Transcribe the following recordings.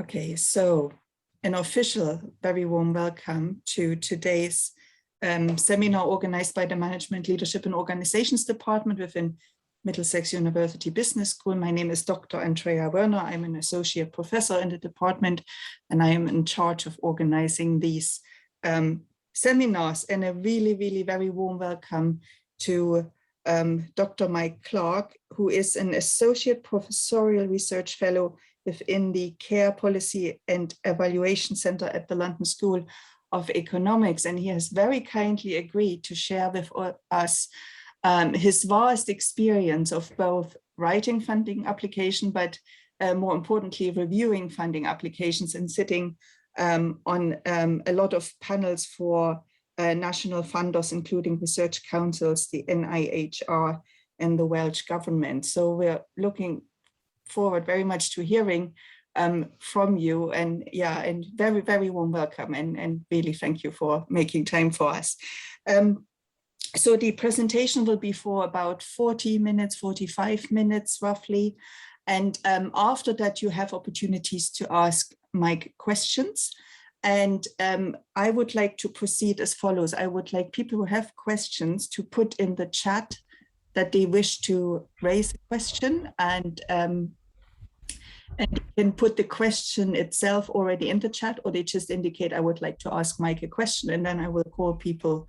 Okay, so an official, very warm welcome to today's seminar organized by the Management, Leadership and Organizations Department within Middlesex University Business School. My name is Dr. Andrea Werner. I'm an associate professor in the department, and I am in charge of organizing these seminars. And a really very warm welcome to Dr. Mike Clark, who is an associate professorial research fellow within the Care Policy and Evaluation Center at the London School of Economics. And he has very kindly agreed to share with us his vast experience of both writing funding application, but more importantly, reviewing funding applications and sitting on a lot of panels for national funders, including research councils, the NIHR and the Welsh government. So we're looking forward very much to hearing from you, and very warm welcome, and really thank you for making time for us. So the presentation will be for about 40 minutes, 45 minutes roughly, and after that you have opportunities to ask Mike questions. And I would like to proceed as follows. I would like people who have questions to put in the chat that they wish to raise a question, and you can put the question itself already in the chat, or they just indicate I would like to ask Mike a question, and then I will call people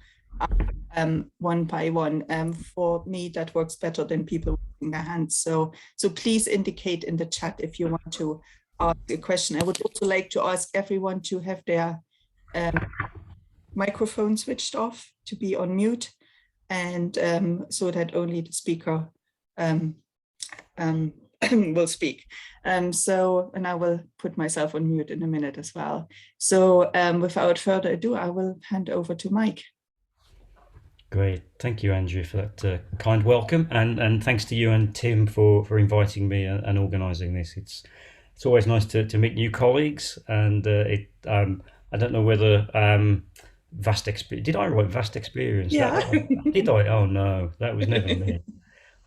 one by one. For me, that works better than people raising their hands. So please indicate in the chat if you want to ask a question. I would also like to ask everyone to have their microphone switched off, to be on mute, and so that only the speaker will speak. And I will put myself on mute in a minute as well. So without further ado, I will hand over to Mike. Great, thank you, Andrew, for that kind welcome, and thanks to you and Tim for inviting me and organising this. It's always nice to meet new colleagues, and I don't know whether vast experience. Did I write vast experience? Yeah. Did I? Oh no, that was never me.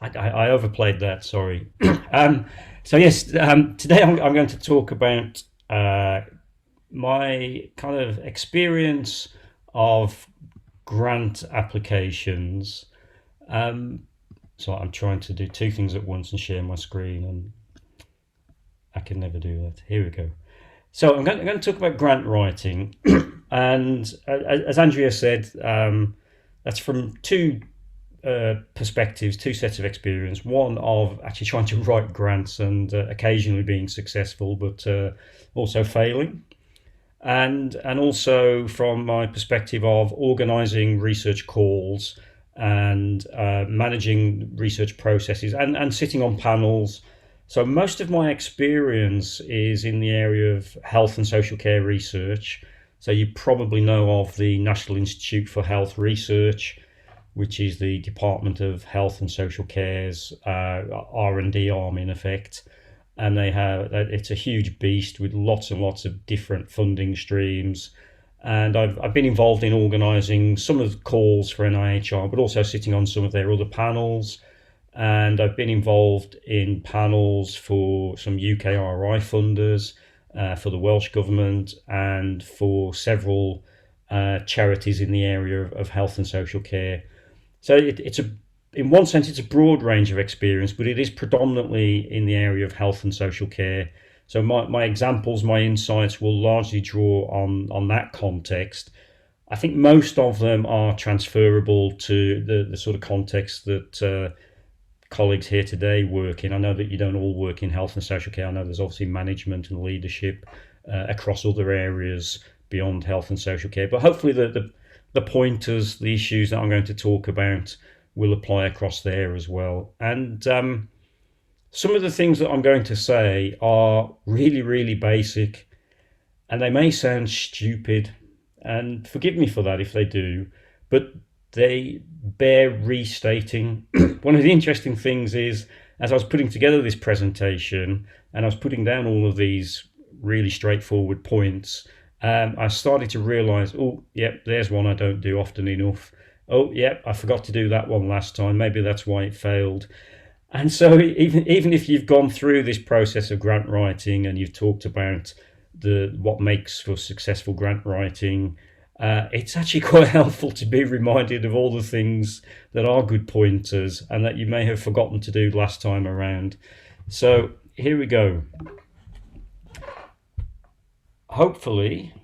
I overplayed that, sorry. So yes, today I'm going to talk about my kind of experience of grant applications. So I'm trying to do two things at once and share my screen, and I can never do that. Here we go. So I'm going to talk about grant writing, and as Andrea said, that's from two perspectives, two sets of experience. One of actually trying to write grants and occasionally being successful, but also failing, and also from my perspective of organising research calls and managing research processes and sitting on panels. So most of my experience is in the area of health and social care research. So you probably know of the National Institute for Health Research, which is the Department of Health and Social Care's R&D arm in effect. And it's a huge beast with lots and lots of different funding streams. And I've been involved in organising some of the calls for NIHR, but also sitting on some of their other panels. And I've been involved in panels for some UKRI funders, for the Welsh Government, and for several charities in the area of health and social care. So in one sense, it's a broad range of experience, but it is predominantly in the area of health and social care. So my examples, my insights will largely draw on that context. I think most of them are transferable to the sort of context that colleagues here today work in. I know that you don't all work in health and social care. I know there's obviously management and leadership across other areas beyond health and social care, but hopefully the pointers, the issues that I'm going to talk about will apply across there as well. And some of the things that I'm going to say are really basic, and they may sound stupid, and forgive me for that if they do, but they bear restating. One of the interesting things is, as I was putting together this presentation and I was putting down all of these really straightforward points, I started to realise, oh, yep, there's one I don't do often enough. Oh, yep, I forgot to do that one last time. Maybe that's why it failed. And so even if you've gone through this process of grant writing and you've talked about what makes for successful grant writing, it's actually quite helpful to be reminded of all the things that are good pointers and that you may have forgotten to do last time around. So here we go. Hopefully,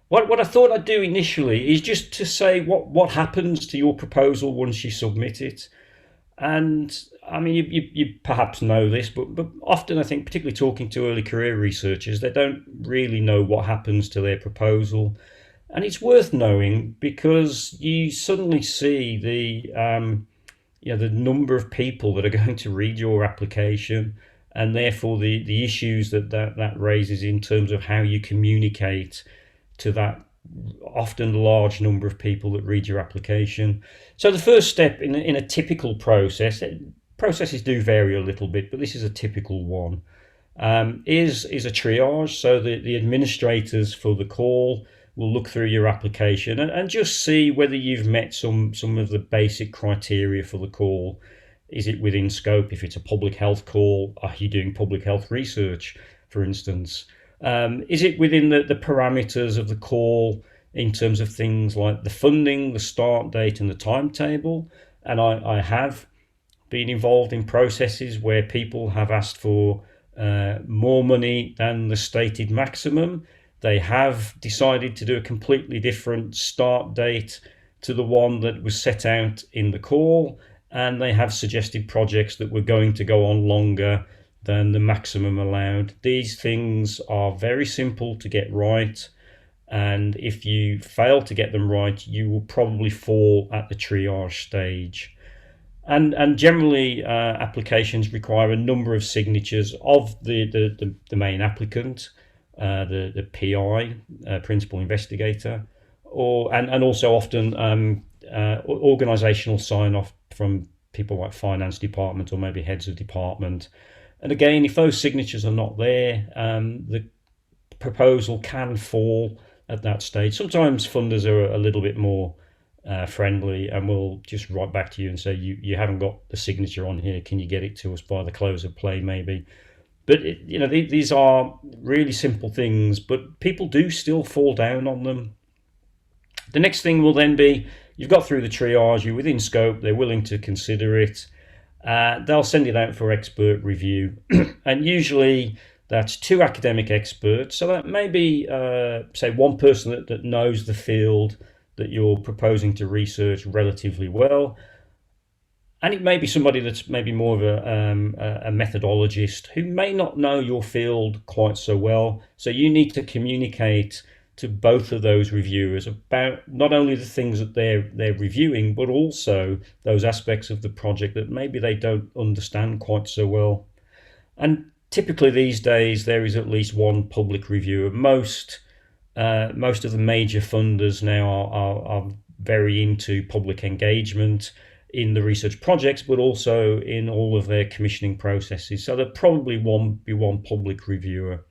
what I thought I'd do initially is just to say what happens to your proposal once you submit it. And I mean, you perhaps know this, but often I think, particularly talking to early career researchers, they don't really know what happens to their proposal. And it's worth knowing because you suddenly see the number of people that are going to read your application, and therefore the issues that raises in terms of how you communicate to that often large number of people that read your application. So the first step in a typical process, processes do vary a little bit, but this is a typical one, is a triage. So the administrators for the call will look through your application and just see whether you've met some of the basic criteria for the call. Is it within scope? If it's a public health call, are you doing public health research, for instance? Is it within the parameters of the call in terms of things like the funding, the start date, and the timetable? And I have been involved in processes where people have asked for more money than the stated maximum. They have decided to do a completely different start date to the one that was set out in the call, and they have suggested projects that were going to go on longer than the maximum allowed. These things are very simple to get right, and if you fail to get them right, you will probably fall at the triage stage. And generally, applications require a number of signatures of the main applicant, the PI, principal investigator, and also often organisational sign-off from people like finance department or maybe heads of department. And again, if those signatures are not there, the proposal can fall at that stage. Sometimes funders are a little bit more friendly and will just write back to you and say, you haven't got the signature on here, can you get it to us by the close of play maybe? But these are really simple things, but people do still fall down on them. The next thing will then be, you've got through the triage, you're within scope, they're willing to consider it. They'll send it out for expert review, and usually that's 2 academic experts. So that may be, say, one person that knows the field that you're proposing to research relatively well, and it may be somebody that's maybe more of a methodologist who may not know your field quite so well. So you need to communicate to both of those reviewers about not only the things that they're reviewing, but also those aspects of the project that maybe they don't understand quite so well. And typically these days there is at least one public reviewer. Most of the major funders now are very into public engagement in the research projects, but also in all of their commissioning processes. So there probably won't be one public reviewer.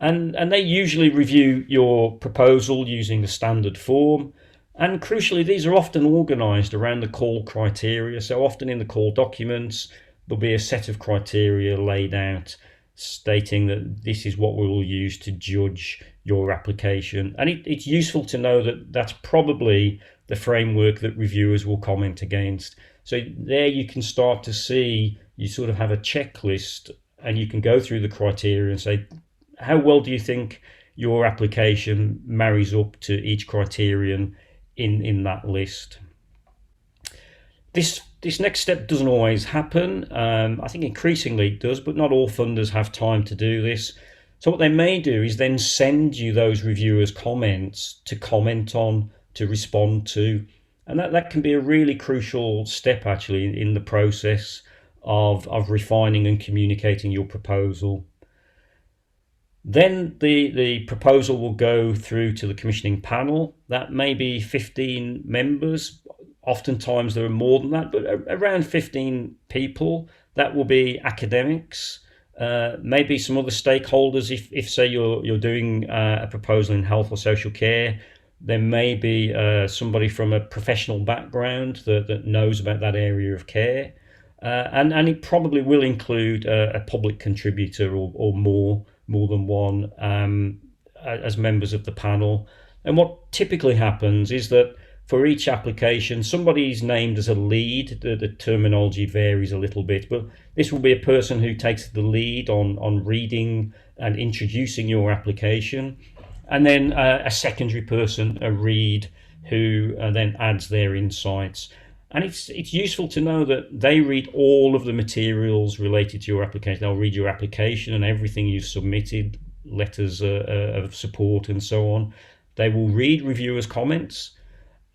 And they usually review your proposal using the standard form. And crucially, these are often organised around the call criteria. So often in the call documents, there'll be a set of criteria laid out stating that this is what we will use to judge your application. And it's useful to know that that's probably the framework that reviewers will comment against. So there you can start to see, you sort of have a checklist and you can go through the criteria and say, how well do you think your application marries up to each criterion in that list? This next step doesn't always happen. I think increasingly it does, but not all funders have time to do this. So what they may do is then send you those reviewers' comments to comment on, to respond to. And that can be a really crucial step actually in the process of refining and communicating your proposal. Then the proposal will go through to the commissioning panel. That may be 15 members. Oftentimes there are more than that, but around 15 people. That will be academics, maybe some other stakeholders. If say you're doing a proposal in health or social care, there may be somebody from a professional background that knows about that area of care. And it probably will include a public contributor or more more than one as members of the panel. And what typically happens is that for each application, somebody's named as a lead. The terminology varies a little bit, but this will be a person who takes the lead on reading and introducing your application. And then a secondary person, a read, who then adds their insights. And it's useful to know that they read all of the materials related to your application. They'll read your application and everything you've submitted, letters of support and so on. They will read reviewers' comments.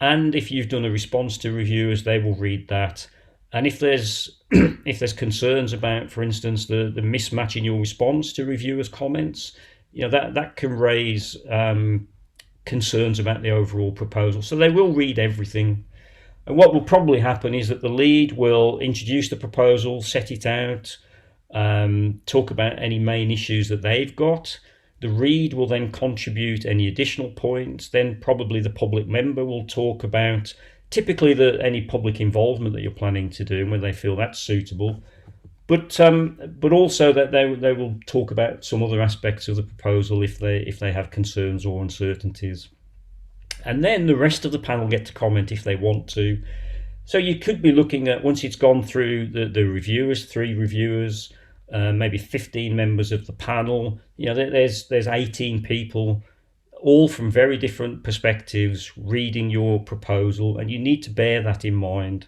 And if you've done a response to reviewers, they will read that. And if there's if there's concerns about, for instance, the mismatch in your response to reviewers' comments, that can raise concerns about the overall proposal. So they will read everything. And what will probably happen is that the lead will introduce the proposal, set it out, talk about any main issues that they've got. The read will then contribute any additional points. Then probably the public member will talk about typically any public involvement that you're planning to do and whether they feel that's suitable. But also that they will talk about some other aspects of the proposal if they have concerns or uncertainties. And then the rest of the panel get to comment if they want to. So you could be looking at, once it's gone through the reviewers, 3 reviewers, maybe 15 members of the panel, there's 18 people, all from very different perspectives, reading your proposal, and you need to bear that in mind.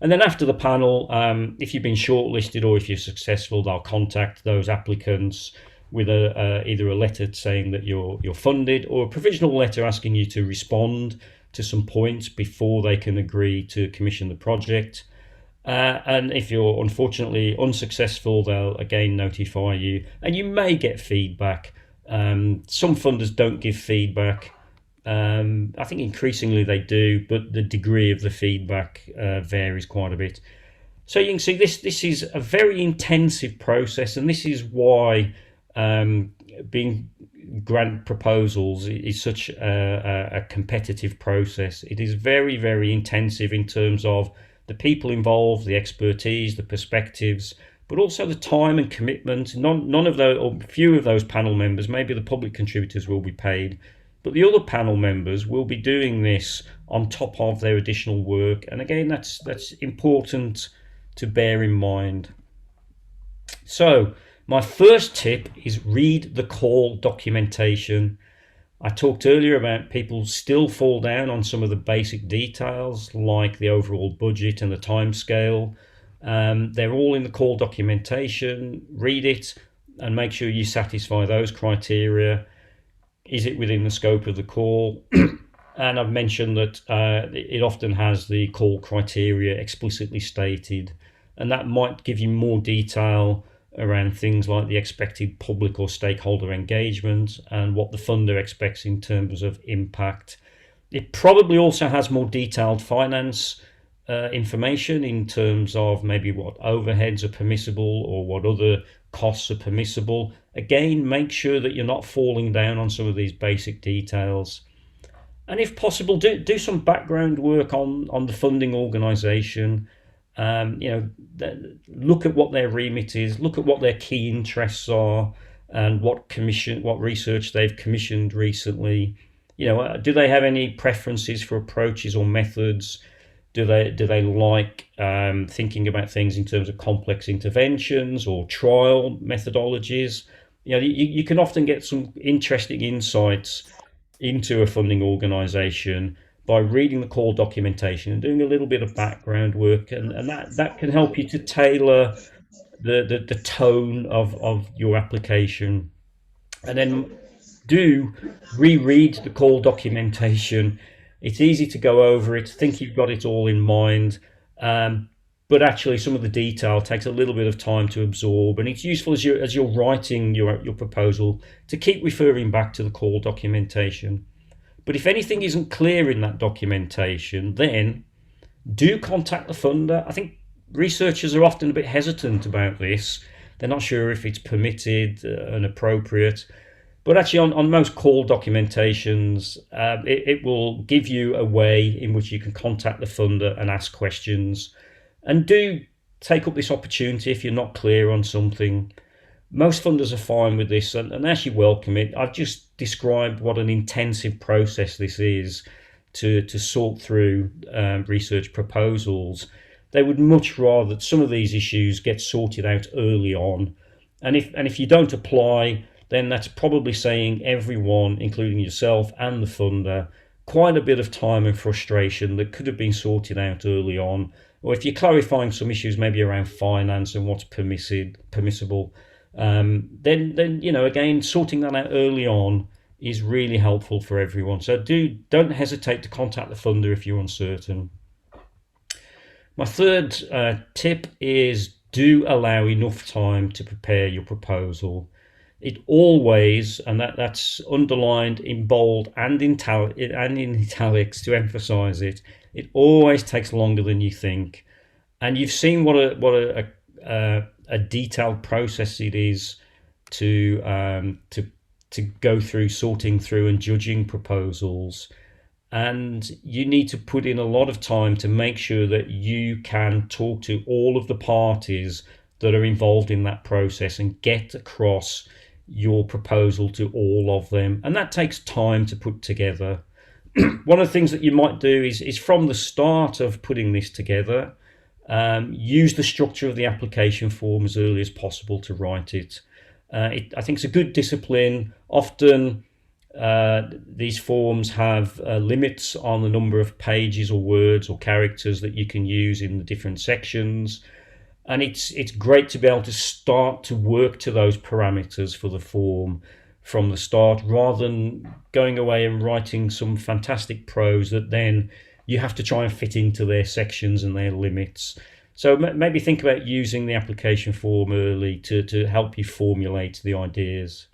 And then after the panel, if you've been shortlisted or if you're successful, they'll contact those applicants with either a letter saying that you're funded or a provisional letter asking you to respond to some points before they can agree to commission the project. And if you're unfortunately unsuccessful, they'll again notify you, and you may get feedback. Some funders don't give feedback. I think increasingly they do, but the degree of the feedback varies quite a bit. So you can see this is a very intensive process, and this is why being grant proposals is such a competitive process. It is very, very intensive in terms of the people involved, the expertise, the perspectives, but also the time and commitment. None of those, or few of those panel members, maybe the public contributors will be paid, but the other panel members will be doing this on top of their additional work. And again, that's important to bear in mind. So my first tip is read the call documentation. I talked earlier about people still fall down on some of the basic details like the overall budget and the timescale. They're all in the call documentation. Read it and make sure you satisfy those criteria. Is it within the scope of the call? And I've mentioned that it often has the call criteria explicitly stated, and that might give you more detail around things like the expected public or stakeholder engagement and what the funder expects in terms of impact. It probably also has more detailed finance information in terms of maybe what overheads are permissible or what other costs are permissible. Again, make sure that you're not falling down on some of these basic details. And if possible, do some background work on the funding organisation. Look at what their remit is, look at what their key interests are, and what research they've commissioned recently. Do they have any preferences for approaches or methods? Do they like thinking about things in terms of complex interventions or trial methodologies? You can often get some interesting insights into a funding organisation by reading the call documentation and doing a little bit of background work, and that can help you to tailor the tone of your application. And then do reread the call documentation. It's easy to go over it, think you've got it all in mind, but actually some of the detail takes a little bit of time to absorb, and it's useful as you're writing your proposal to keep referring back to the call documentation. But if anything isn't clear in that documentation, then do contact the funder. I think researchers are often a bit hesitant about this. They're not sure if it's permitted and appropriate. But actually on most call documentations, it will give you a way in which you can contact the funder and ask questions. And do take up this opportunity if you're not clear on something. Most funders are fine with this and actually welcome it. I've just described what an intensive process this is to sort through research proposals. They would much rather that some of these issues get sorted out early on. And if you don't apply, then that's probably saying everyone, including yourself and the funder, quite a bit of time and frustration that could have been sorted out early on. Or if you're clarifying some issues maybe around finance and what's permissible, then again, sorting that out early on is really helpful for everyone. So don't hesitate to contact the funder if you're uncertain. My third tip is do allow enough time to prepare your proposal. It always, and that's underlined in bold and in italics to emphasize it, it always takes longer than you think. And you've seen what a detailed process it is to go through sorting through and judging proposals. And you need to put in a lot of time to make sure that you can talk to all of the parties that are involved in that process and get across your proposal to all of them. And that takes time to put together. One of the things that you might do is from the start of putting this together, use the structure of the application form as early as possible to write it. I think it's a good discipline. Often these forms have limits on the number of pages or words or characters that you can use in the different sections. And it's great to be able to start to work to those parameters for the form from the start, rather than going away and writing some fantastic prose that then you have to try and fit into their sections and their limits. So maybe think about using the application form early to help you formulate the ideas.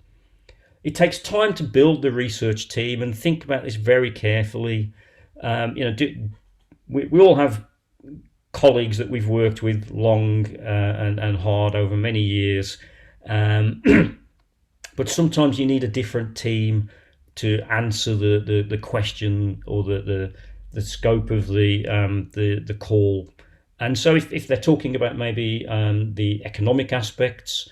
It takes time to build the research team, and think about this very carefully. We all have colleagues that we've worked with long and hard over many years, but sometimes you need a different team to answer the question or the scope of the call. And so if they're talking about maybe the economic aspects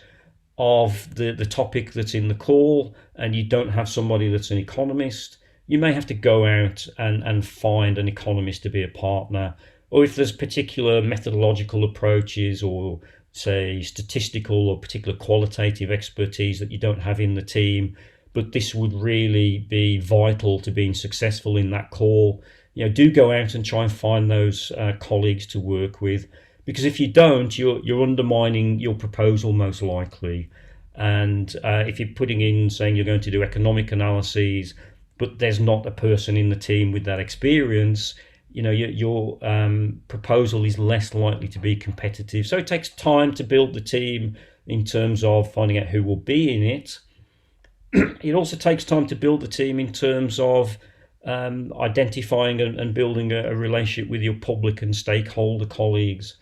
of the topic that's in the call, and you don't have somebody that's an economist, you may have to go out and find an economist to be a partner. Or if there's particular methodological approaches or say statistical or particular qualitative expertise that you don't have in the team, but this would really be vital to being successful in that call, do go out and try and find those colleagues to work with. Because if you don't, you're undermining your proposal most likely. And if you're putting in saying you're going to do economic analyses, but there's not a person in the team with that experience, your proposal is less likely to be competitive. So it takes time to build the team in terms of finding out who will be in it. It also takes time to build the team in terms of identifying and building a relationship with your public and stakeholder colleagues.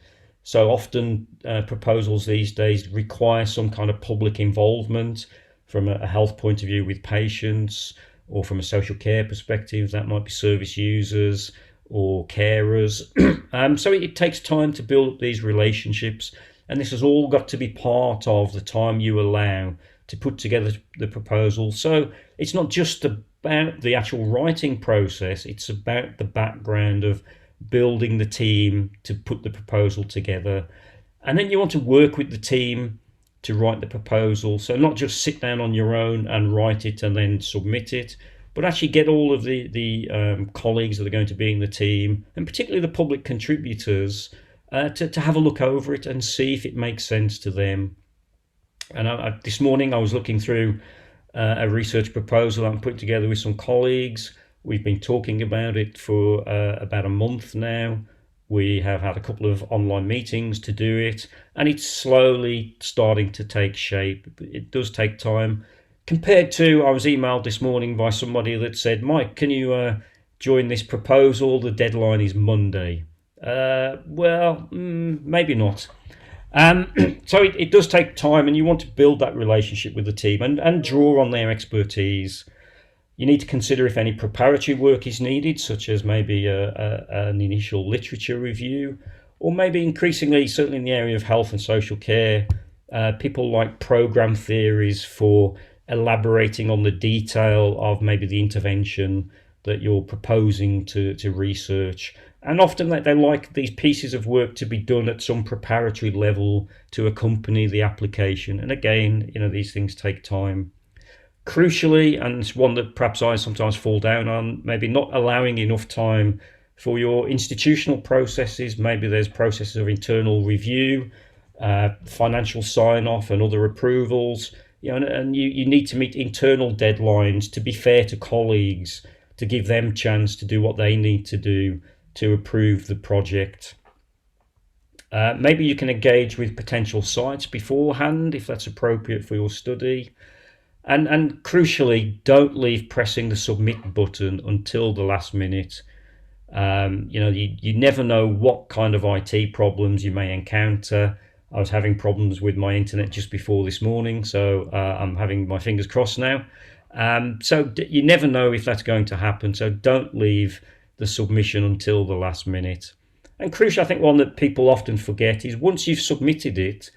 So often proposals these days require some kind of public involvement from a health point of view with patients, or from a social care perspective, that might be service users or carers. So it takes time to build up these relationships, and this has all got to be part of the time you allow to put together the proposal. So it's not just about the actual writing process, it's about the background of building the team to put the proposal together. And then you want to work with the team to write the proposal. So not just sit down on your own and write it and then submit it, but actually get all of the colleagues that are going to be in the team, and particularly the public contributors, to have a look over it and see if it makes sense to them. And this morning I was looking through a research proposal I'm putting together with some colleagues. We've been talking about it for about a month now. We have had a couple of online meetings to do it, and it's slowly starting to take shape. It does take time. Compared to, I was emailed this morning by somebody that said, Mike, can you join this proposal? The deadline is Monday. Maybe not. So it does take time, and you want to build that relationship with the team and draw on their expertise. You need to consider if any preparatory work is needed, such as maybe an initial literature review, or maybe increasingly, certainly in the area of health and social care, People like program theories for elaborating on the detail of maybe the intervention that you're proposing to research. And often they like these pieces of work to be done at some preparatory level to accompany the application. And again, these things take time. Crucially, and it's one that perhaps I sometimes fall down on, maybe not allowing enough time for your institutional processes. Maybe there's processes of internal review, financial sign-off and other approvals, and you need to meet internal deadlines to be fair to colleagues, to give them chance to do what they need to do to approve the project. Maybe you can engage with potential sites beforehand if that's appropriate for your study. And crucially, don't leave pressing the submit button until the last minute. You never know what kind of IT problems you may encounter. I was having problems with my internet just before this morning, so I'm having my fingers crossed now. So you never know if that's going to happen, so don't leave the submission until the last minute. And crucial, I think one that people often forget is once you've submitted it,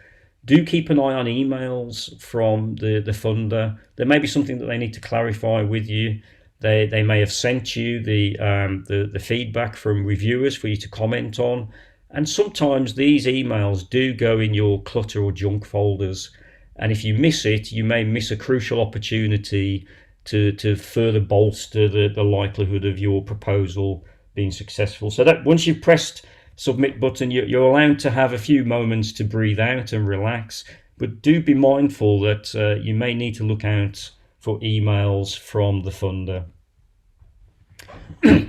do keep an eye on emails from the funder. There may be something that they need to clarify with you. They may have sent you the feedback from reviewers for you to comment on. And sometimes these emails do go in your clutter or junk folders. And if you miss it, you may miss a crucial opportunity to further bolster the likelihood of your proposal being successful. So that once you've pressed submit button, you're allowed to have a few moments to breathe out and relax. But do be mindful that you may need to look out for emails from the funder.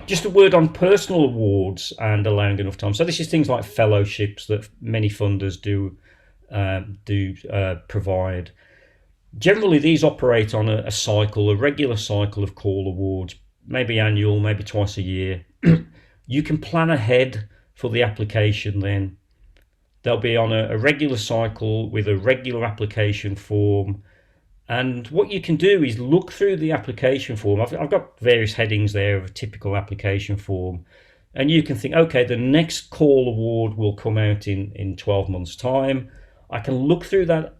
Just a word on personal awards and allowing enough time. So this is things like fellowships that many funders do provide. Generally, these operate on a cycle, a regular cycle of call awards, maybe annual, maybe twice a year. You can plan ahead for the application then. They'll be on a regular cycle with a regular application form. And what you can do is look through the application form. I've got various headings there of a typical application form. And you can think, okay, the next call award will come out in 12 months' time. I can look through that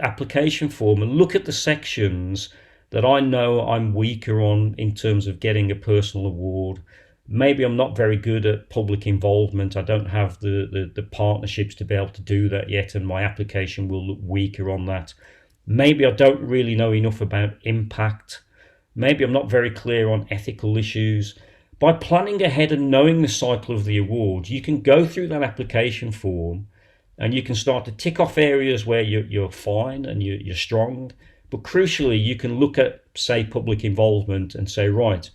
application form and look at the sections that I know I'm weaker on in terms of getting a personal award. Maybe I'm not very good at public involvement. I don't have the partnerships to be able to do that yet, and my application will look weaker on that. Maybe I don't really know enough about impact. Maybe I'm not very clear on ethical issues. By planning ahead and knowing the cycle of the award, you can go through that application form and you can start to tick off areas where you're fine and you're strong. But crucially, you can look at, say, public involvement and say, right,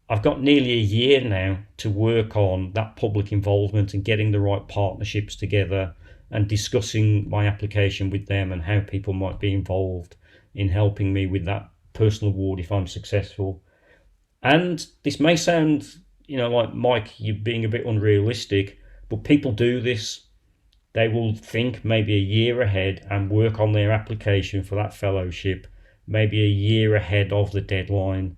I've got nearly a year now to work on that public involvement and getting the right partnerships together and discussing my application with them and how people might be involved in helping me with that personal award if I'm successful. And this may sound, like Mike, you being a bit unrealistic, but people do this. They will think maybe a year ahead and work on their application for that fellowship, maybe a year ahead of the deadline.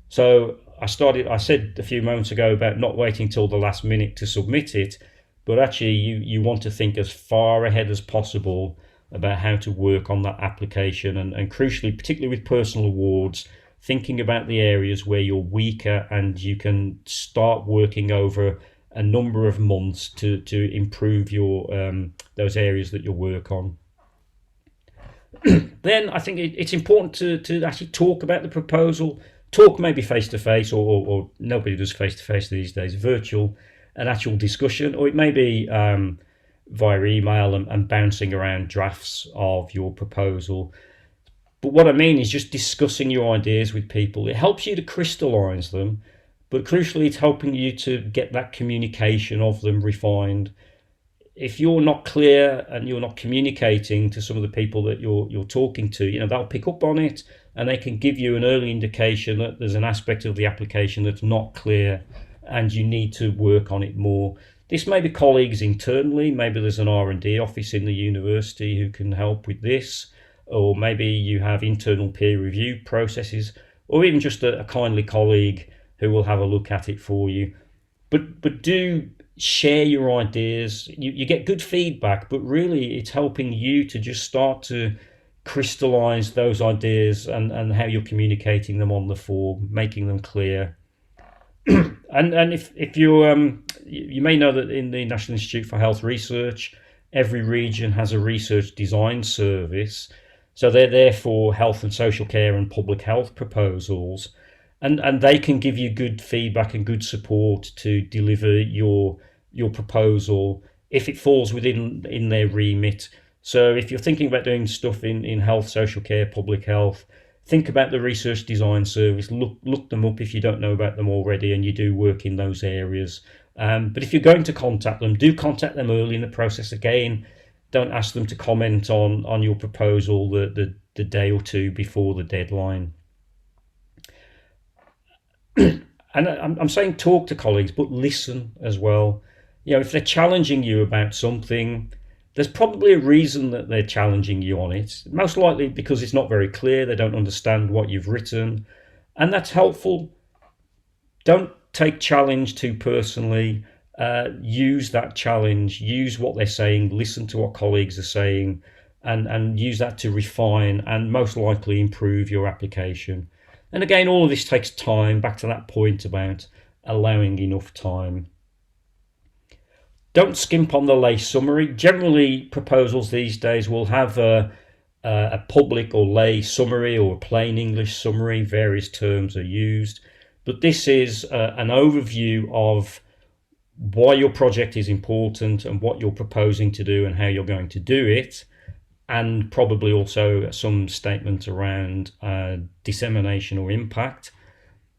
So I said a few moments ago about not waiting till the last minute to submit it, but actually you want to think as far ahead as possible about how to work on that application, and crucially, particularly with personal awards, thinking about the areas where you're weaker and you can start working over a number of months to improve your those areas that you work on. Then I think it's important to actually talk about the proposal. Talk maybe face-to-face, or nobody does face-to-face these days, virtual, an actual discussion, or it may be via email and bouncing around drafts of your proposal. But what I mean is just discussing your ideas with people. It helps you to crystallize them, but crucially, it's helping you to get that communication of them refined. If you're not clear and you're not communicating to some of the people that you're talking to, they'll pick up on it and they can give you an early indication that there's an aspect of the application that's not clear and you need to work on it more. This may be colleagues internally, maybe there's an R&D office in the university who can help with this, or maybe you have internal peer review processes, or even just a kindly colleague who will have a look at it for you. But do share your ideas. You get good feedback, but really it's helping you to just start to crystallize those ideas and how you're communicating them on the form, making them clear. And if you you may know that in the National Institute for Health Research, every region has a research design service. So they're there for health and social care and public health proposals, and they can give you good feedback and good support to deliver your proposal if it falls within in their remit. So if you're thinking about doing stuff in health, social care, public health, think about the research design service. Look them up if you don't know about them already and you do work in those areas. But if you're going to contact them, do contact them early in the process. Again, don't ask them to comment on your proposal the day or two before the deadline. And I'm saying talk to colleagues, but listen as well. If they're challenging you about something, there's probably a reason that they're challenging you on it. Most likely because it's not very clear, they don't understand what you've written, and that's helpful. Don't take challenge too personally. Use that challenge, use what they're saying, listen to what colleagues are saying, and use that to refine and most likely improve your application. And again, all of this takes time, back to that point about allowing enough time. Don't skimp on the lay summary. Generally, proposals these days will have a public or lay summary or a plain English summary. Various terms are used. But this is an overview of why your project is important and what you're proposing to do and how you're going to do it, and probably also some statement around dissemination or impact.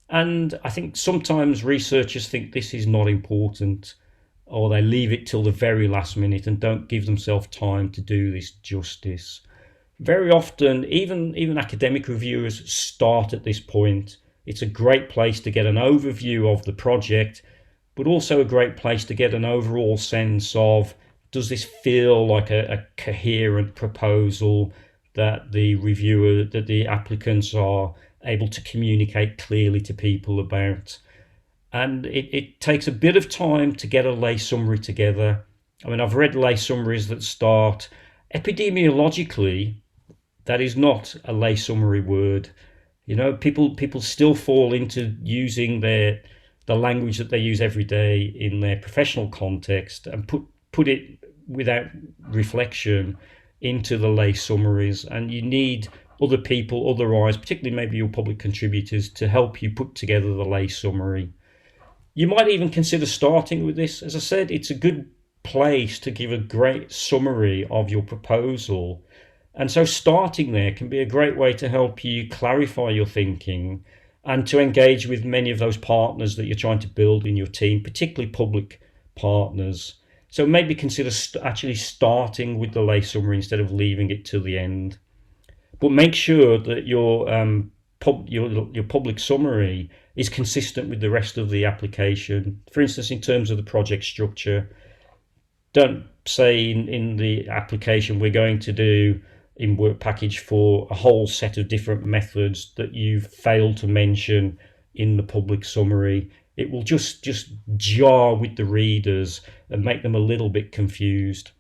And I think sometimes researchers think this is not important, or they leave it till the very last minute and don't give themselves time to do this justice. Very often, even academic reviewers start at this point. It's a great place to get an overview of the project, but also a great place to get an overall sense of, does this feel like a coherent proposal that the applicants are able to communicate clearly to people about? And it takes a bit of time to get a lay summary together. I mean, I've read lay summaries that start epidemiologically. That is not a lay summary word. People still fall into using the language that they use every day in their professional context and put it without reflection into the lay summaries. And you need other people, other eyes, particularly maybe your public contributors, to help you put together the lay summary. You might even consider starting with this. As I said, it's a good place to give a great summary of your proposal. And so starting there can be a great way to help you clarify your thinking and to engage with many of those partners that you're trying to build in your team, particularly public partners. So maybe consider actually starting with the lay summary instead of leaving it to the end. But make sure that your public summary is consistent with the rest of the application. For instance, in terms of the project structure, don't say in the application we're going to do in work package for a whole set of different methods that you've failed to mention in the public summary. It will just jar with the readers and make them a little bit confused.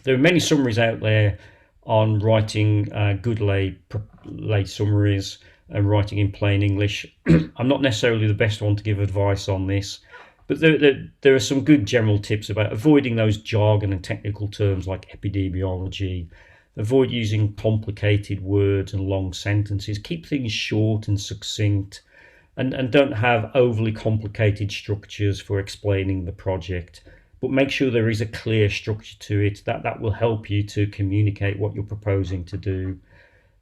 There are many summaries out there on writing good lay summaries and writing in plain English. I'm not necessarily the best one to give advice on this, but there are some good general tips about avoiding those jargon and technical terms like epidemiology. Avoid using complicated words and long sentences. Keep things short and succinct, and don't have overly complicated structures for explaining the project. But make sure there is a clear structure to it. That will help you to communicate what you're proposing to do.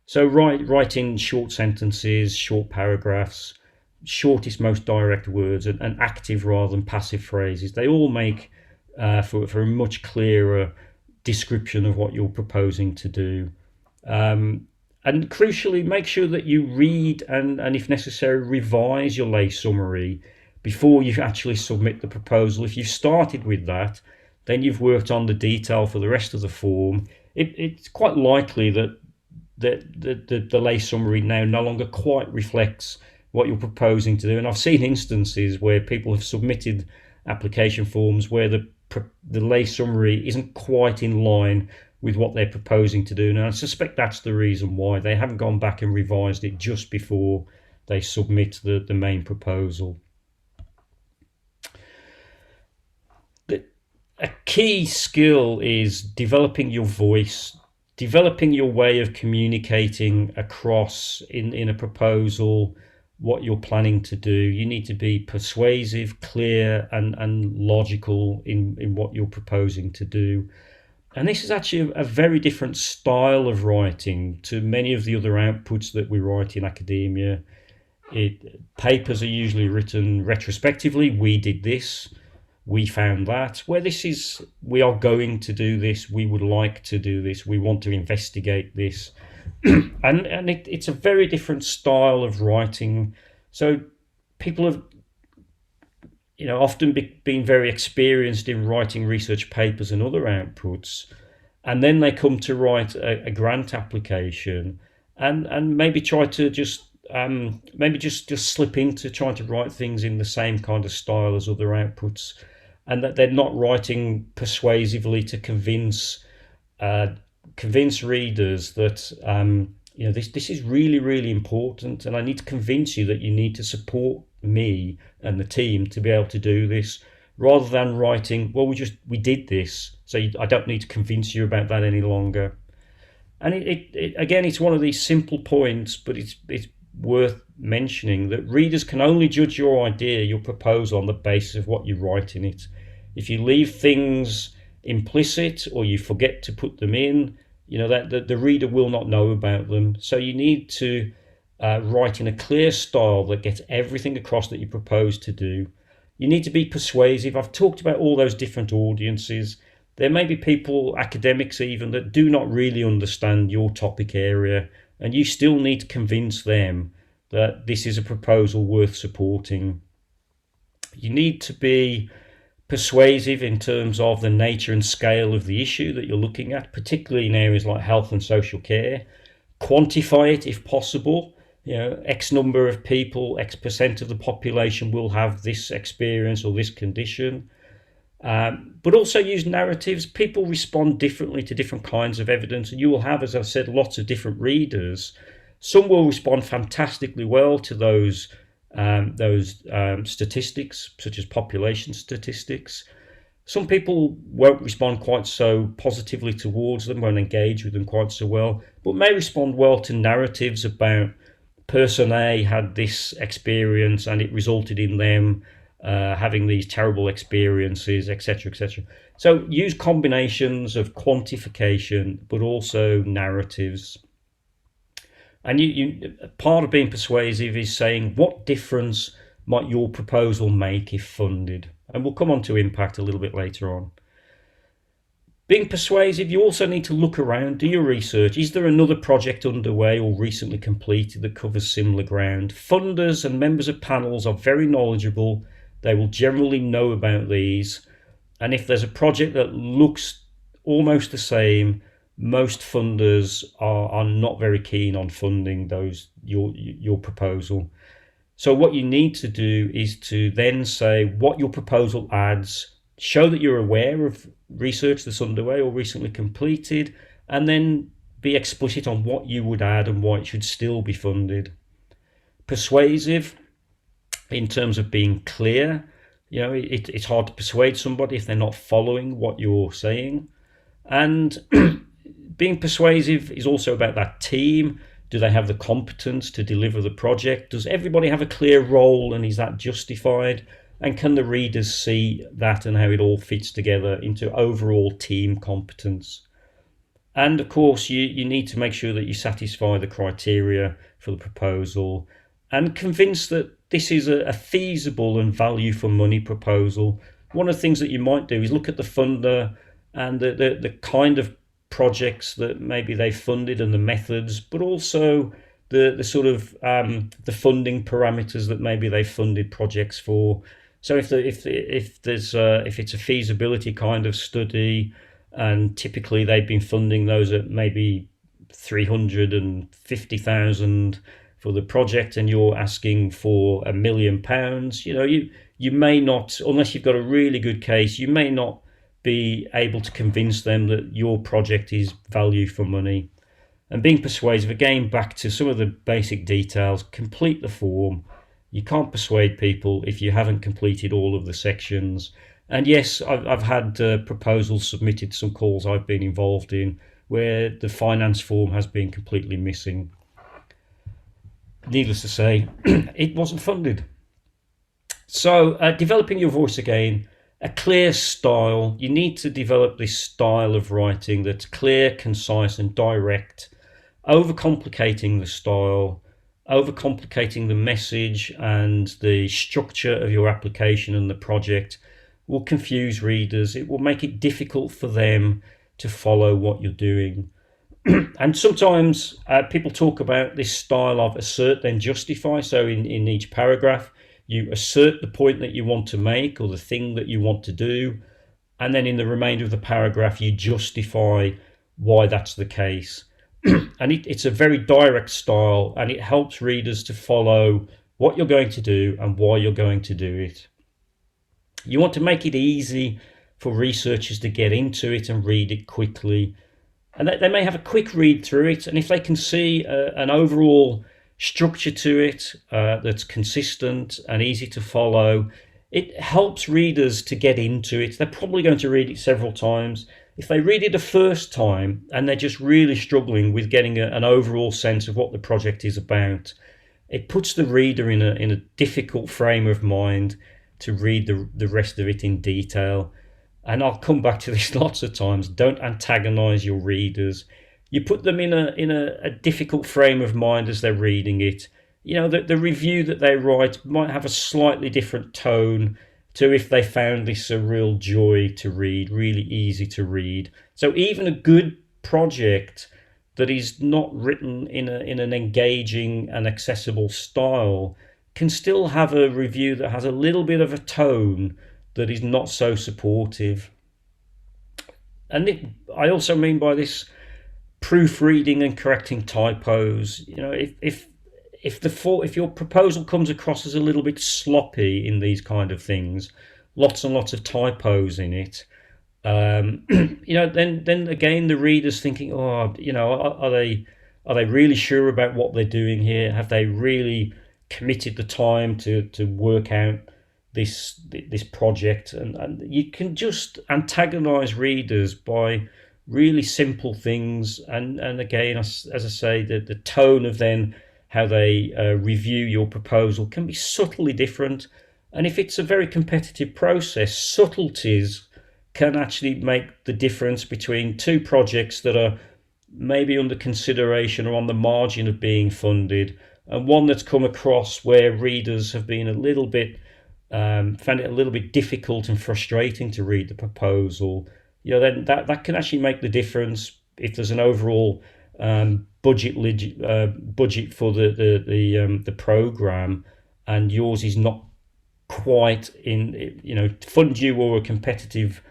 So write in short sentences, short paragraphs, shortest, most direct words, and active rather than passive phrases. They all make for a much clearer description of what you're proposing to do. And crucially, make sure that you read and if necessary, revise your lay summary before you actually submit the proposal. If you've started with that, then you've worked on the detail for the rest of the form. It's quite likely that the lay summary now no longer quite reflects what you're proposing to do. And I've seen instances where people have submitted application forms where the lay summary isn't quite in line with what they're proposing to do. Now, I suspect that's the reason why they haven't gone back and revised it just before they submit the main proposal. A key skill is developing your voice, developing your way of communicating across in a proposal what you're planning to do. You need to be persuasive, clear, and logical in what you're proposing to do. And this is actually a very different style of writing to many of the other outputs that we write in academia. Papers are usually written retrospectively. We did this, we found that. Where this is, we are going to do this, we would like to do this, we want to investigate this. and it's a very different style of writing. So people have often been very experienced in writing research papers and other outputs, and then they come to write a grant application and maybe try to just slip into trying to write things in the same kind of style as other outputs, and that they're not writing persuasively to convince readers that this is really, really important, and I need to convince you that you need to support me and the team to be able to do this, rather than writing, well, we did this, so I don't need to convince you about that any longer. And it again, it's one of these simple points, but it's worth mentioning that readers can only judge your idea, your proposal, on the basis of what you write in it. If you leave things implicit or you forget to put them in, that the reader will not know about them. So you need to write in a clear style that gets everything across that you propose to do. You need to be persuasive. I've talked about all those different audiences. There may be people, academics even, that do not really understand your topic area, and you still need to convince them that this is a proposal worth supporting. You need to be persuasive in terms of the nature and scale of the issue that you're looking at, particularly in areas like health and social care. Quantify it if possible. X number of people, X percent of the population will have this experience or this condition. But also use narratives. People respond differently to different kinds of evidence, and you will have, as I've said, lots of different readers. Some will respond fantastically well to those statistics, such as population statistics. Some people won't respond quite so positively towards them, won't engage with them quite so well, but may respond well to narratives about person A had this experience and it resulted in them having these terrible experiences, etc., etc. So use combinations of quantification, but also narratives. And you part of being persuasive is saying, what difference might your proposal make if funded? And we'll come on to impact a little bit later on. Being persuasive, you also need to look around, do your research. Is there another project underway or recently completed that covers similar ground? Funders and members of panels are very knowledgeable. They will generally know about these. And if there's a project that looks almost the same, most funders are not very keen on funding your proposal. So what you need to do is to then say what your proposal adds, show that you're aware of research that's underway or recently completed, and then be explicit on what you would add and why it should still be funded. Persuasive in terms of being clear. It's hard to persuade somebody if they're not following what you're saying. And being persuasive is also about that team. Do they have the competence to deliver the project? Does everybody have a clear role, and is that justified? And can the readers see that and how it all fits together into overall team competence? And of course, you need to make sure that you satisfy the criteria for the proposal and convince that this is a feasible and value for money proposal. One of the things that you might do is look at the funder and the kind of projects that maybe they funded and the methods, but also the sort of the funding parameters that maybe they funded projects for. So if it's a feasibility kind of study, and typically they've been funding those at maybe 350,000 for the project, and you're asking for £1 million, you you may not, unless you've got a really good case, you may not be able to convince them that your project is value for money. And being persuasive, again, back to some of the basic details, complete the form. You can't persuade people if you haven't completed all of the sections. And yes, I've had proposals submitted to some calls I've been involved in where the finance form has been completely missing. Needless to say, it wasn't funded. So developing your voice again, a clear style. You need to develop this style of writing that's clear, concise and direct. Overcomplicating the style, overcomplicating the message and the structure of your application and the project will confuse readers. It will make it difficult for them to follow what you're doing. And sometimes people talk about this style of assert then justify. So in each paragraph, you assert the point that you want to make or the thing that you want to do. And then in the remainder of the paragraph, you justify why that's the case. And it's a very direct style, and it helps readers to follow what you're going to do and why you're going to do it. You want to make it easy for researchers to get into it and read it quickly. And they may have a quick read through it, and if they can see an overall structure to it that's consistent and easy to follow, it helps readers to get into it. They're probably going to read it several times. If they read it a first time and they're just really struggling with getting an overall sense of what the project is about, it puts the reader in a difficult frame of mind to read the rest of it in detail. And I'll come back to this lots of times. Don't antagonize your readers. You put them in a difficult frame of mind as they're reading it. You know, the review that they write might have a slightly different tone to if they found this a real joy to read, really easy to read. So even a good project that is not written in an engaging and accessible style can still have a review that has a little bit of a tone that is not so supportive. And I also mean by this proofreading and correcting typos. You know, if your proposal comes across as a little bit sloppy in these kind of things, lots and lots of typos in it, you know, then again the reader's thinking, oh, you know, are they really sure about what they're doing here? Have they really committed the time to work out this project? And you can just antagonize readers by really simple things. And again, as I say, the tone of then how they review your proposal can be subtly different. And if it's a very competitive process, subtleties can actually make the difference between two projects that are maybe under consideration or on the margin of being funded, and one that's come across where readers have been a little bit found it a little bit difficult and frustrating to read the proposal. You know, then that can actually make the difference if there's an overall budget for the program, and yours is not quite in, you know, fund you or a competitive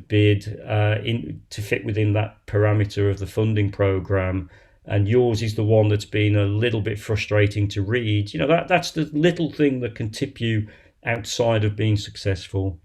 bid to fit within that parameter of the funding program, and yours is the one that's been a little bit frustrating to read. You know, that's the little thing that can tip you outside of being successful.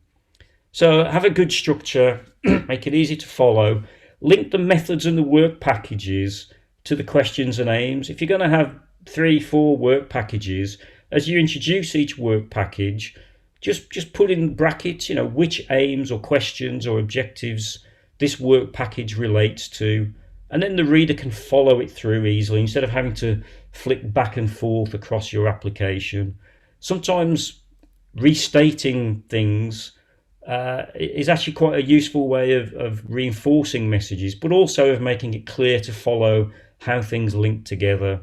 So have a good structure, make it easy to follow, link the methods and the work packages to the questions and aims. If you're going to have 3-4 work packages, as you introduce each work package, just put in brackets, you know, which aims or questions or objectives this work package relates to, and then the reader can follow it through easily instead of having to flick back and forth across your application. Sometimes restating things is actually quite a useful way of reinforcing messages, but also of making it clear to follow how things link together.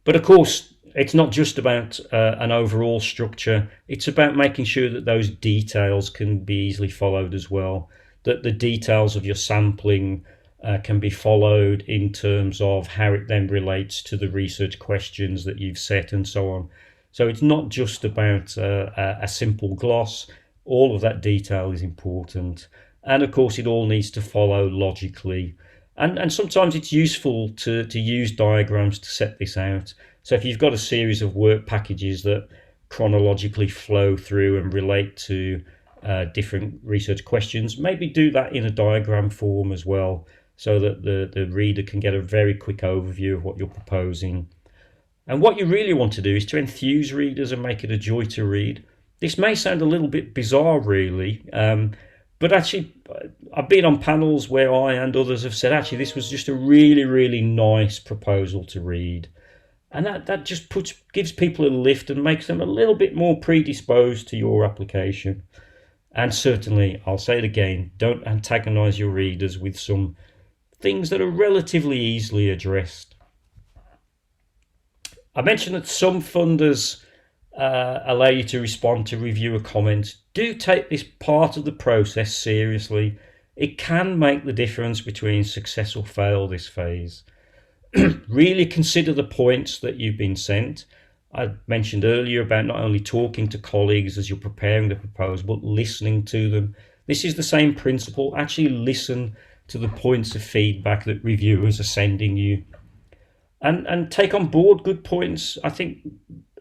But of course, it's not just about an overall structure. It's about making sure that those details can be easily followed as well, that the details of your sampling can be followed in terms of how it then relates to the research questions that you've set and so on. So it's not just about a simple gloss. All of that detail is important. And of course, it all needs to follow logically. And sometimes it's useful to use diagrams to set this out. So if you've got a series of work packages that chronologically flow through and relate to different research questions. Maybe do that in a diagram form as well, so that the reader can get a very quick overview of what you're proposing. And what you really want to do is to enthuse readers and make it a joy to read. This may sound a little bit bizarre, really, but actually, I've been on panels where I and others have said, actually, this was just a really, really nice proposal to read. And that just gives people a lift and makes them a little bit more predisposed to your application. And certainly, I'll say it again, don't antagonize your readers with some things that are relatively easily addressed. I mentioned that some funders allow you to respond to reviewer comments. Do take this part of the process seriously. It can make the difference between success or fail this phase. Really consider the points that you've been sent. I mentioned earlier about not only talking to colleagues as you're preparing the proposal, but listening to them. This is the same principle. Actually listen to the points of feedback that reviewers are sending you. And take on board good points. I think,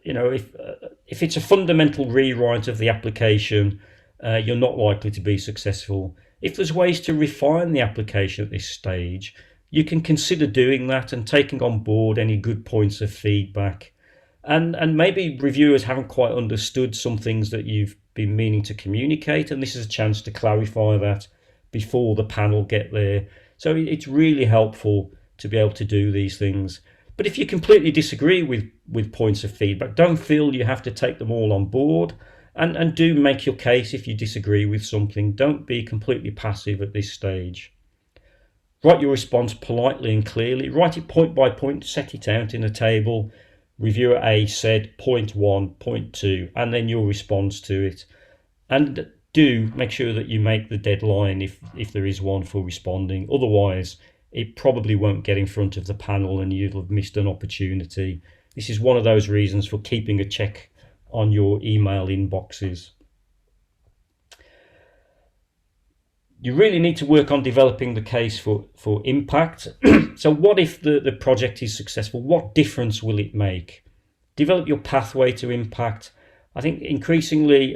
if it's a fundamental rewrite of the application, you're not likely to be successful. If there's ways to refine the application at this stage, you can consider doing that and taking on board any good points of feedback. And maybe reviewers haven't quite understood some things that you've been meaning to communicate, and this is a chance to clarify that before the panel get there. So it's really helpful to be able to do these things. But if you completely disagree with points of feedback, don't feel you have to take them all on board, and do make your case if you disagree with something. Don't be completely passive at this stage. Write your response politely and clearly. Write it point by point, set it out in a table. Reviewer A said point 1, point 2, and then your response to it. And do make sure that you make the deadline if there is one for responding. Otherwise, it probably won't get in front of the panel and you'll have missed an opportunity. This is one of those reasons for keeping a check on your email inboxes. You really need to work on developing the case for impact. So what if the project is successful? What difference will it make? Develop your pathway to impact. I think increasingly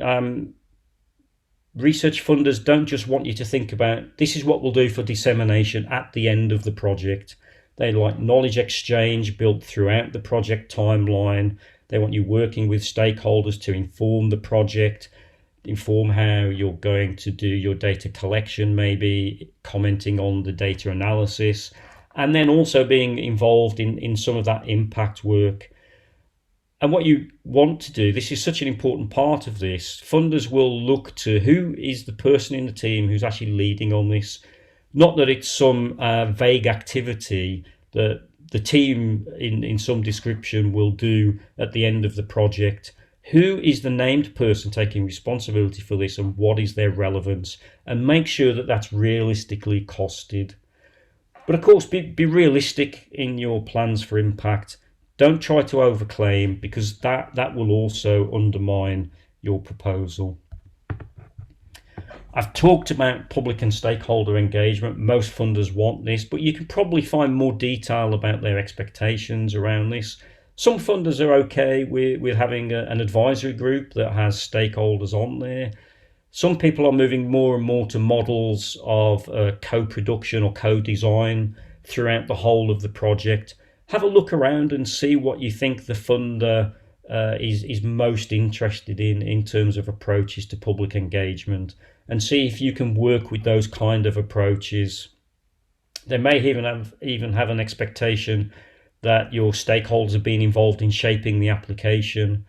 research funders don't just want you to think about this is what we'll do for dissemination at the end of the project. They like knowledge exchange built throughout the project timeline. They want you working with stakeholders to inform the project, inform how you're going to do your data collection, maybe commenting on the data analysis, and then also being involved in some of that impact work. And what you want to do, this is such an important part of this, funders will look to who is the person in the team who's actually leading on this. Not that it's some vague activity that the team in some description will do at the end of the project. Who is the named person taking responsibility for this and what is their relevance? And make sure that that's realistically costed. But of course, be realistic in your plans for impact. Don't try to overclaim, because that will also undermine your proposal. I've talked about public and stakeholder engagement. Most funders want this, but you can probably find more detail about their expectations around this. Some funders are okay with having an advisory group that has stakeholders on there. Some people are moving more and more to models of co-production or co-design throughout the whole of the project. Have a look around and see what you think the funder is most interested in terms of approaches to public engagement, and see if you can work with those kind of approaches. They may even have an expectation that your stakeholders have been involved in shaping the application.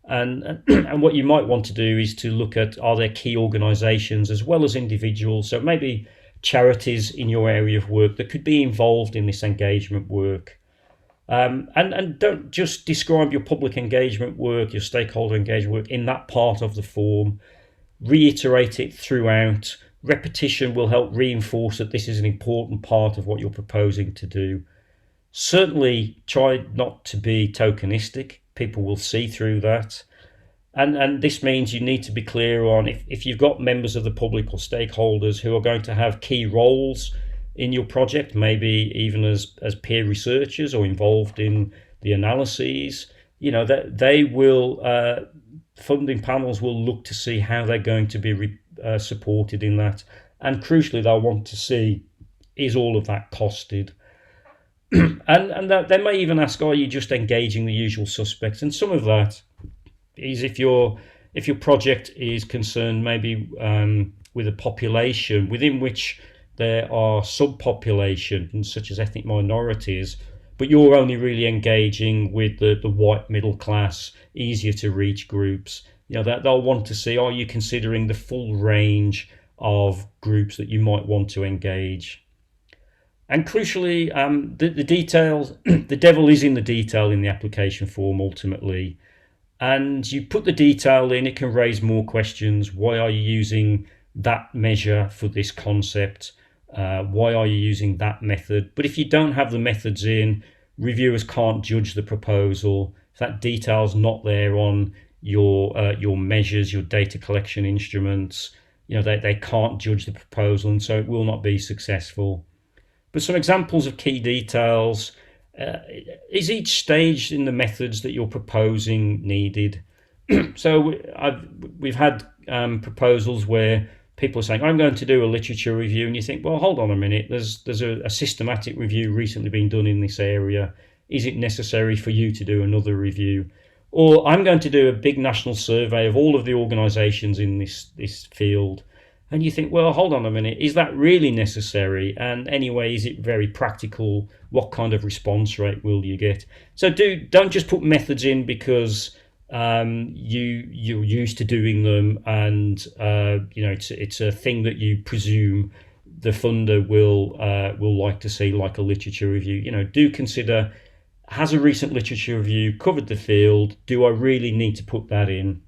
And what you might want to do is to look at, are there key organisations as well as individuals, so maybe charities in your area of work that could be involved in this engagement work. And don't just describe your public engagement work, your stakeholder engagement work in that part of the form. Reiterate it throughout. Repetition will help reinforce that this is an important part of what you're proposing to do. Certainly try not to be tokenistic. People will see through that. And this means you need to be clear on if you've got members of the public or stakeholders who are going to have key roles in your project, maybe even as peer researchers or involved in the analyses, that they will funding panels will look to see how they're going to be supported in that. And crucially, they'll want to see, is all of that costed? And that they may even ask, are you just engaging the usual suspects? And some of that is if your project is concerned maybe with a population within which there are subpopulations such as ethnic minorities, but you're only really engaging with the white middle class, easier to reach groups. That they'll want to see, are you considering the full range of groups that you might want to engage? And crucially, the details, the devil is in the detail in the application form ultimately. And you put the detail in, it can raise more questions. Why are you using that measure for this concept? Why are you using that method? But if you don't have the methods in, reviewers can't judge the proposal. If that detail's not there on your measures, your data collection instruments, they can't judge the proposal, and so it will not be successful. But some examples of key details. Is each stage in the methods that you're proposing needed? So we've had proposals where people are saying, I'm going to do a literature review, and you think, well, hold on a minute, there's a systematic review recently being done in this area. Is it necessary for you to do another review? Or I'm going to do a big national survey of all of the organisations in this field. And you think, well, hold on a minute, is that really necessary? And anyway, is it very practical? What kind of response rate will you get? So don't just put methods in because you're used to doing them, and it's a thing that you presume the funder will like to see, like a literature review. Do consider, has a recent literature review covered the field? Do I really need to put that in?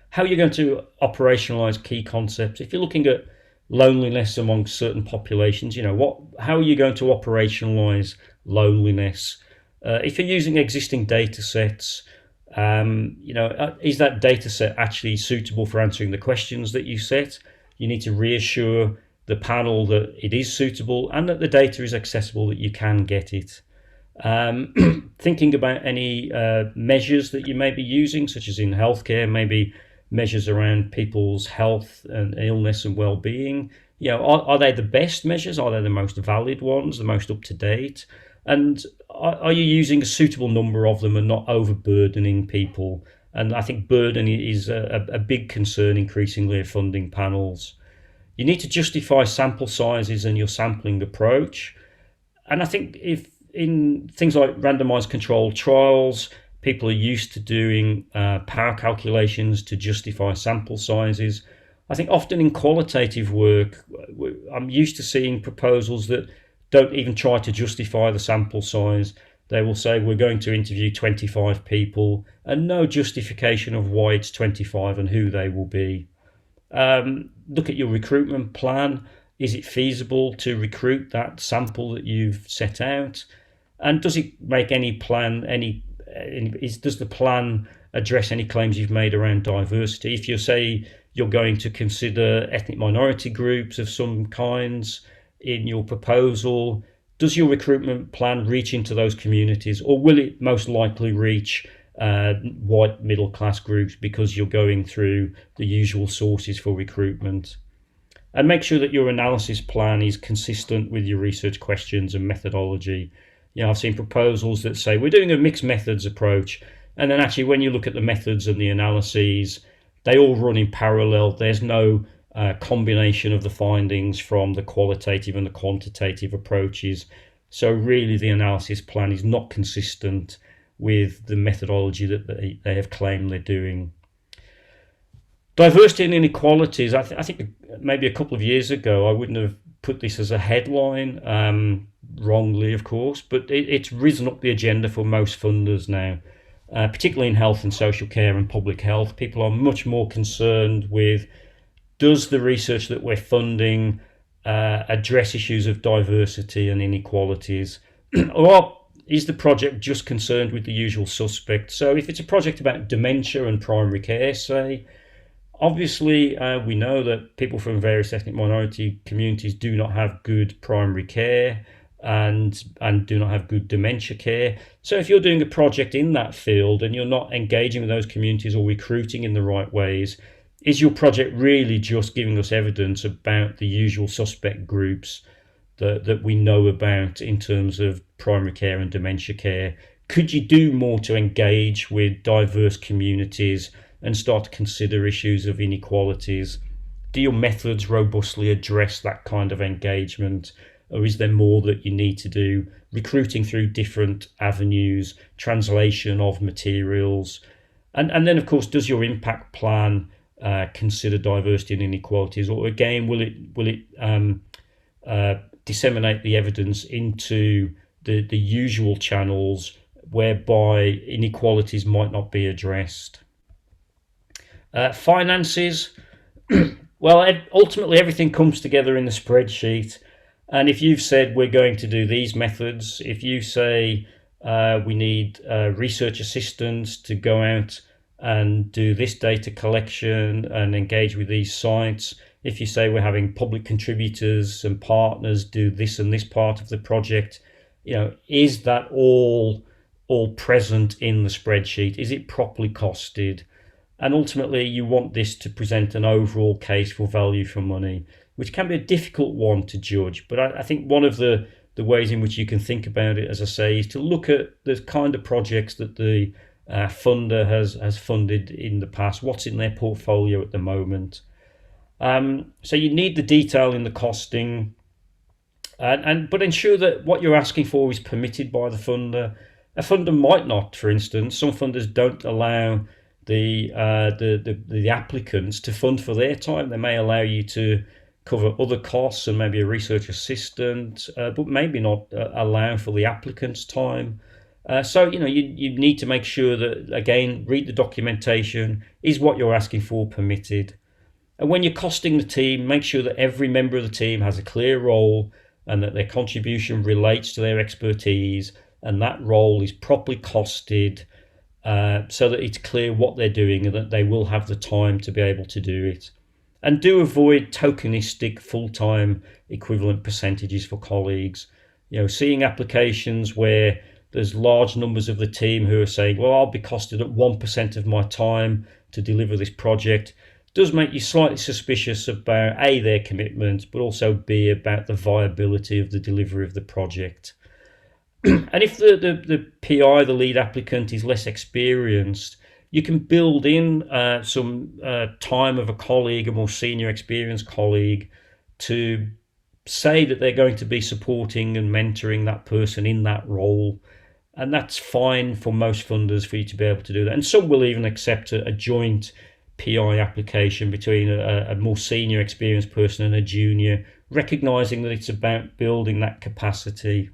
How are you going to operationalize key concepts? If you're looking at loneliness among certain populations, how are you going to operationalize loneliness? If you're using existing data sets, is that data set actually suitable for answering the questions that you set? You need to reassure the panel that it is suitable and that the data is accessible, that you can get it. Thinking about any measures that you may be using, such as in healthcare, maybe measures around people's health and illness and well-being. Are they the best measures? Are they the most valid ones, the most up-to-date? And are you using a suitable number of them and not overburdening people? And I think burden is a big concern increasingly of funding panels. You need to justify sample sizes and your sampling approach. And I think if in things like randomized controlled trials, people are used to doing power calculations to justify sample sizes. I think often in qualitative work, I'm used to seeing proposals that don't even try to justify the sample size. They will say, we're going to interview 25 people, and no justification of why it's 25 and who they will be. Look at your recruitment plan. Is it feasible to recruit that sample that you've set out? And does it make any plan, does the plan address any claims you've made around diversity? If you say you're going to consider ethnic minority groups of some kinds in your proposal, does your recruitment plan reach into those communities, or will it most likely reach white middle class groups because you're going through the usual sources for recruitment? And make sure that your analysis plan is consistent with your research questions and methodology. I've seen proposals that say we're doing a mixed methods approach, and then actually when you look at the methods and the analyses, they all run in parallel. There's no combination of the findings from the qualitative and the quantitative approaches. So really the analysis plan is not consistent with the methodology that they have claimed they're doing. Diversity and inequalities, I think maybe a couple of years ago I wouldn't have put this as a headline, wrongly of course, but it's risen up the agenda for most funders now, particularly in health and social care and public health. People are much more concerned with, does the research that we're funding address issues of diversity and inequalities, or is the project just concerned with the usual suspects? So if it's a project about dementia and primary care, say, obviously, we know that people from various ethnic minority communities do not have good primary care. and do not have good dementia care. So if you're doing a project in that field and you're not engaging with those communities or recruiting in the right ways, is your project really just giving us evidence about the usual suspect groups that we know about in terms of primary care and dementia care? Could you do more to engage with diverse communities and start to consider issues of inequalities? Do your methods robustly address that kind of engagement? Or is there more that you need to do? Recruiting through different avenues, translation of materials. And then, of course, does your impact plan consider diversity and inequalities? Or again, will it disseminate the evidence into the usual channels whereby inequalities might not be addressed? Finances. Well, ultimately everything comes together in the spreadsheet. And if you've said we're going to do these methods, if you say we need research assistants to go out and do this data collection and engage with these sites, if you say we're having public contributors and partners do this and this part of the project, is that all present in the spreadsheet? Is it properly costed? And ultimately, you want this to present an overall case for value for money, which can be a difficult one to judge. But I think one of the ways in which you can think about it, as I say, is to look at the kind of projects that the funder has funded in the past, what's in their portfolio at the moment. So you need the detail in the costing, but ensure that what you're asking for is permitted by the funder. A funder might not, for instance. Some funders don't allow the applicants to fund for their time. They may allow you to cover other costs and maybe a research assistant, but maybe not allow for the applicant's time. So you need to make sure that, again, read the documentation. Is what you're asking for permitted? And when you're costing the team, make sure that every member of the team has a clear role and that their contribution relates to their expertise, and that role is properly costed, so that it's clear what they're doing and that they will have the time to be able to do it. And do avoid tokenistic full-time equivalent percentages for colleagues. Seeing applications where there's large numbers of the team who are saying, well, I'll be costed at 1% of my time to deliver this project, does make you slightly suspicious about A, their commitment, but also B, about the viability of the delivery of the project. And if the PI, the lead applicant, is less experienced, you can build in some time of a colleague, a more senior experienced colleague, to say that they're going to be supporting and mentoring that person in that role. And that's fine for most funders for you to be able to do that. And some will even accept a joint PI application between a more senior experienced person and a junior, recognizing that it's about building that capacity.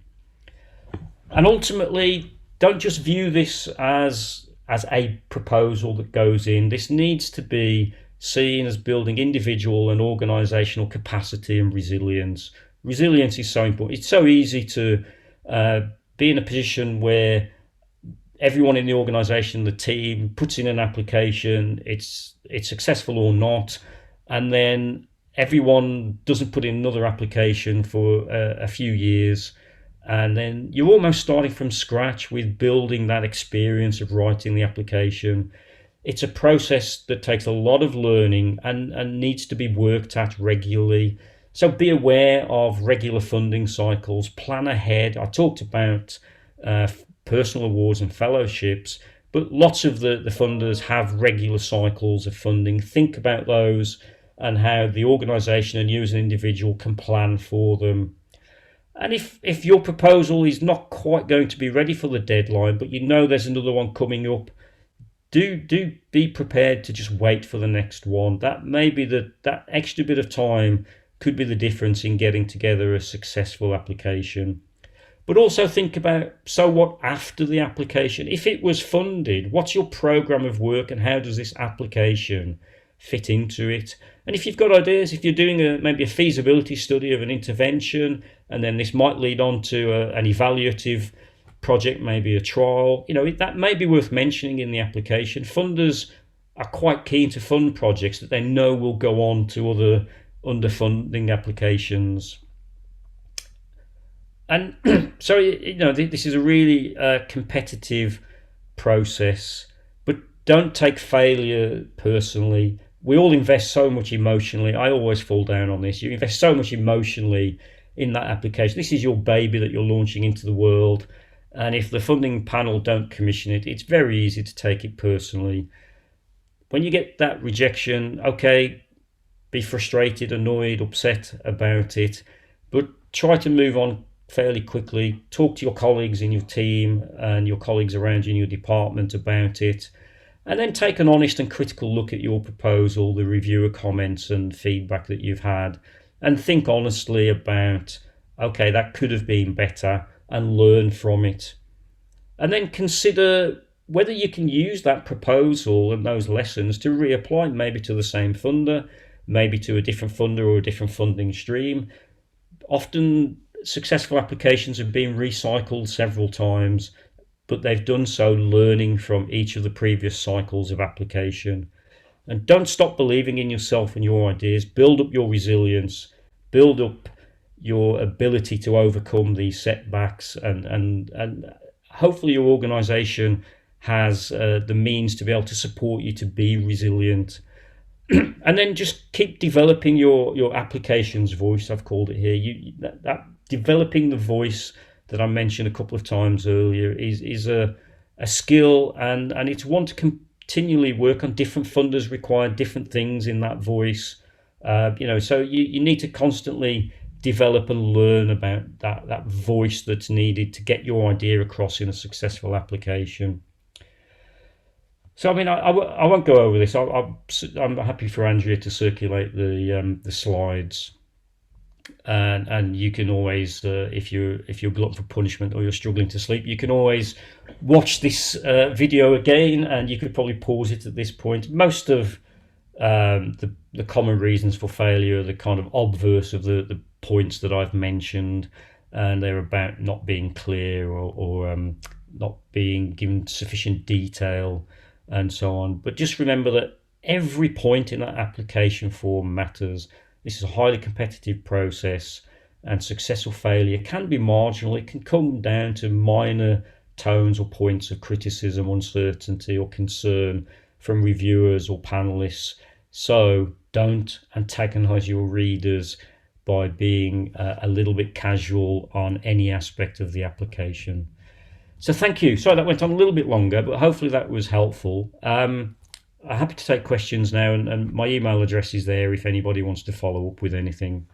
And ultimately, don't just view this as a proposal that goes in. This needs to be seen as building individual and organizational capacity and resilience. Resilience is so important. It's so easy to be in a position where everyone in the organization, the team, puts in an application, it's successful or not, and then everyone doesn't put in another application for a few years. And then you're almost starting from scratch with building that experience of writing the application. It's a process that takes a lot of learning and needs to be worked at regularly. So be aware of regular funding cycles, plan ahead. I talked about personal awards and fellowships, but lots of the funders have regular cycles of funding. Think about those and how the organisation and you as an individual can plan for them. And if your proposal is not quite going to be ready for the deadline, but there's another one coming up, do be prepared to just wait for the next one. That may be that extra bit of time could be the difference in getting together a successful application. But also think about, so what after the application? If it was funded, what's your program of work and how does this application fit into it? And if you've got ideas, if you're doing maybe a feasibility study of an intervention, and then this might lead on to an evaluative project, maybe a trial, that may be worth mentioning in the application. Funders are quite keen to fund projects that they know will go on to other underfunding applications. And so, this is a really competitive process, but don't take failure personally. We all invest so much emotionally. I always fall down on this. You invest so much emotionally in that application. This is your baby that you're launching into the world. And if the funding panel don't commission it, it's very easy to take it personally. When you get that rejection, okay, be frustrated, annoyed, upset about it, but try to move on fairly quickly. Talk to your colleagues in your team and your colleagues around you in your department about it, and then take an honest and critical look at your proposal, the reviewer comments and feedback that you've had, and think honestly about, okay, that could have been better, and learn from it. And then consider whether you can use that proposal and those lessons to reapply maybe to the same funder, maybe to a different funder or a different funding stream. Often successful applications have been recycled several times, but they've done so learning from each of the previous cycles of application. And don't stop believing in yourself and your ideas. Build up your resilience, build up your ability to overcome these setbacks, and hopefully your organization has the means to be able to support you to be resilient. And then just keep developing your application's voice. I've called it here. That developing the voice that I mentioned a couple of times earlier is a skill, and it's one to continually work on. Different funders require different things in that voice. So you need to constantly develop and learn about that voice that's needed to get your idea across in a successful application. So I mean, I won't go over this. I'm happy for Andrea to circulate the slides, and you can always, if you're glutton for punishment or you're struggling to sleep, you can always watch this video again, and you could probably pause it at this point. Most of the common reasons for failure are the kind of obverse of the points that I've mentioned, and they're about not being clear or not being given sufficient detail and so on. But just remember that every point in that application form matters. This is a highly competitive process, and successful failure can be marginal. It can come down to minor tones or points of criticism, uncertainty or concern from reviewers or panelists. So don't antagonize your readers by being a little bit casual on any aspect of the application. So thank you. Sorry that went on a little bit longer, but hopefully that was helpful. I'm happy to take questions now, and my email address is there if anybody wants to follow up with anything.